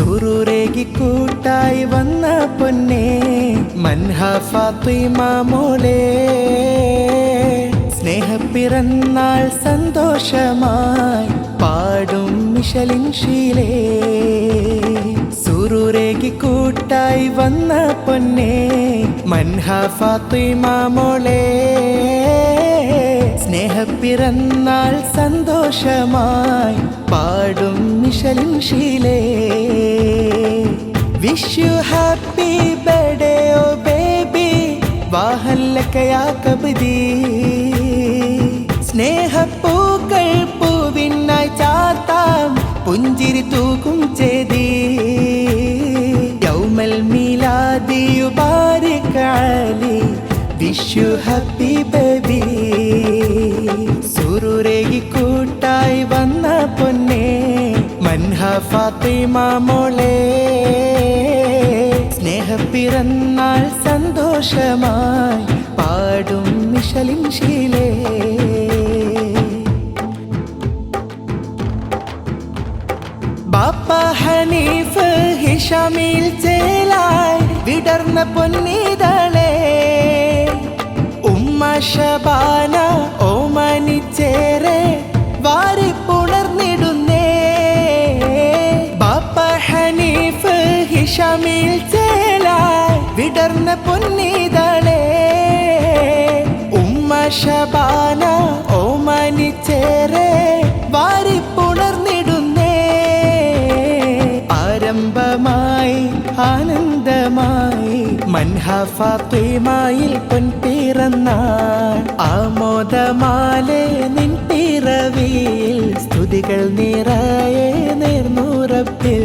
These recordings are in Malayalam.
സുറൂരേകി കൂട്ടായി വന്ന പൊന്നേ മൻഹ ഫാത്തിമ മോളെ സ്നേഹപ്പിറന്നാൾ സന്തോഷമായി പാടും മിഷലിൻ ശീലേ സുറൂരേകി കൂട്ടായി വന്ന പൊന്നേ മൻഹ ഫാത്തിമ മോളെ സ്നേഹപ്പിറന്നാൾ സന്തോഷമായി പാടും മിഷലിൻ ശീലേ wish you happy birthday oh baby വാഹല്ലക്കയാ കബദി സ്നേഹപ്പൂക്കൾ പൂവിനായി ചാത്താം പുഞ്ചിരി തൂക്കും ചേതി യൗമൽ മീലാദി യുബാരിക് അലി വിഷ് യു ഹാപ്പി ബേബി സുറൂരേകി കൂട്ടായി വന്ന പൊന്നേ മൻഹ ഫാത്തിമ മോളെ സ്നേഹപ്പിറന്നാൾ സന്തോഷമായി പാടും മിഷലിൻ ശീലേ ബാപ്പ ഹനീഫ് ഹിഷാമിൽ ചേലായി വിടർന്ന പൊന്നീതളേ ഉമ്മ ശബാന ഓമനിച്ചേരെ വാരിപ്പുണർന്നിടുന്നേ ബാപ്പ ഹനീഫ് ഹിഷാമിൽ ചേലായി വിടർന്ന പൊന്നീതളേ ഉമ്മ ശബാന ഓമനിച്ചേരെ വാരിപ്പുണർന്നിടുന്നേ ആരംഭമായി ആനന്ദമായി മൻഹ ഫാത്തിമയിൽ പൊൻപിറന്നാൾ ആമോദമാലെ നിൻ പിറവിയിൽ സ്തുതികൾ നിറയെ നേർന്നുറപ്പിൽ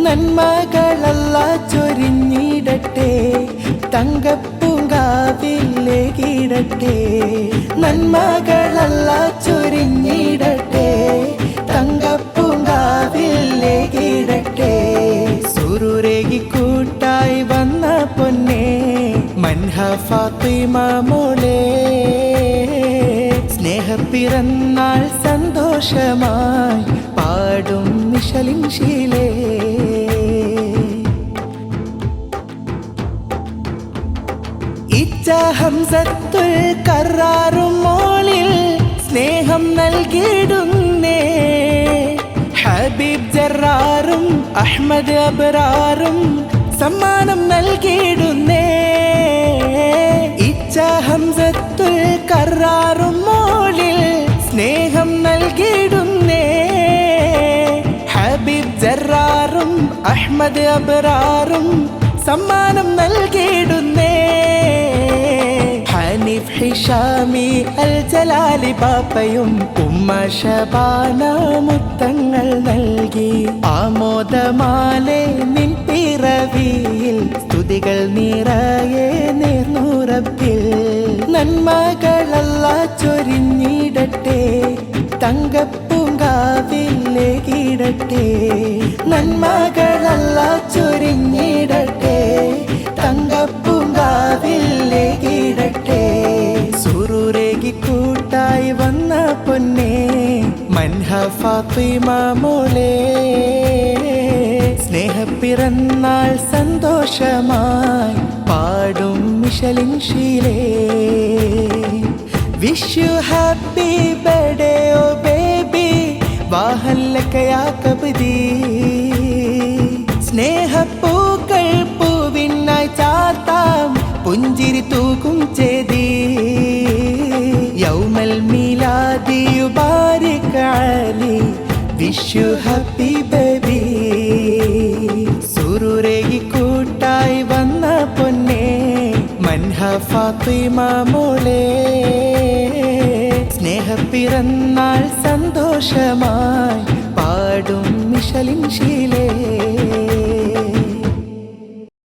നന്മകളെല്ലാം ചൊരിഞ്ഞിടട്ടെ തങ്കപ്പൂങ്കാവിലേക്കിടട്ടെ നന്മകളെല്ലാം ചൊരിഞ്ഞിടട്ടെ തങ്കപ്പൂങ്കാവിലേക്കിടട്ടെ സുറൂരേകി കൂട്ടായി വന്ന പൊന്നേ മൻഹ ഫാത്തിമ മോളെ സ്നേഹപ്പിറന്നാൾ സന്തോഷമായി പാടും മിഷലിൻ ശീലേ ഇച്ച ഹംസത്തുൽ കറാറും മോളിൽ സ്നേഹം നൽകിയിടുന്നേ ഹബീബ് ജറാറും അഹ്മദ് അബ്റാറും സമ്മാനം നൽകിയിടുന്നേ ഇച്ച ഹംസത്തുൽ കറാറും മോളിൽ സ്നേഹം നൽകിയിടുന്നേ ഹബീബ് ജറാറും അഹ്മദ് അബ്റാറും സമ്മാനം നൽകിയിടുന്നേ ഹനീഫ് ഹിഷാമി അൽ ജലാലി ബാപ്പയും ഉമ്മ ശബാന മുത്തങ്ങൾ നൽകി ആമോദമാലെ നിൻ പിറവിയിൽ സ്തുതികൾ നിറയെ നേർന്നുറപ്പിൽ നന്മകളെല്ലാം ചൊരിഞ്ഞിടട്ടെ തങ്കപ്പൂങ്കാവിലേക്കിടട്ടെ നന്മകളെല്ലാം ചൊരിഞ്ഞിടട്ടെ തങ്കപ്പൂങ്കാവിലേക്കിടട്ടെ സുറൂരേകി കൂട്ടായി വന്ന പൊന്നേ മൻഹ ഫാത്തിമ മോളെ സ്നേഹപ്പിറന്നാൾ സന്തോഷമായി പാടും മിഷലിൻ ശീലേ wish you happy birthday oh baby വാഹല്ലക്കയാ കബദി സ്നേഹപ്പൂക്കൾ പൂവിനായി ചാത്താം പുഞ്ചിരി തൂക്കും ചേതി യൗമൽ മീലാദി യുബാരിക് അലി വിഷ് യു ഹാപ്പി ബേബി സുറൂരേകി കൂട്ടായി വന്ന പൊന്നേ മൻഹ ഫാത്തിമ മോളെ സ്നേഹപ്പിറന്നാൾ സന്തോഷമായി പാടും മിഷലിൻ ശീലേ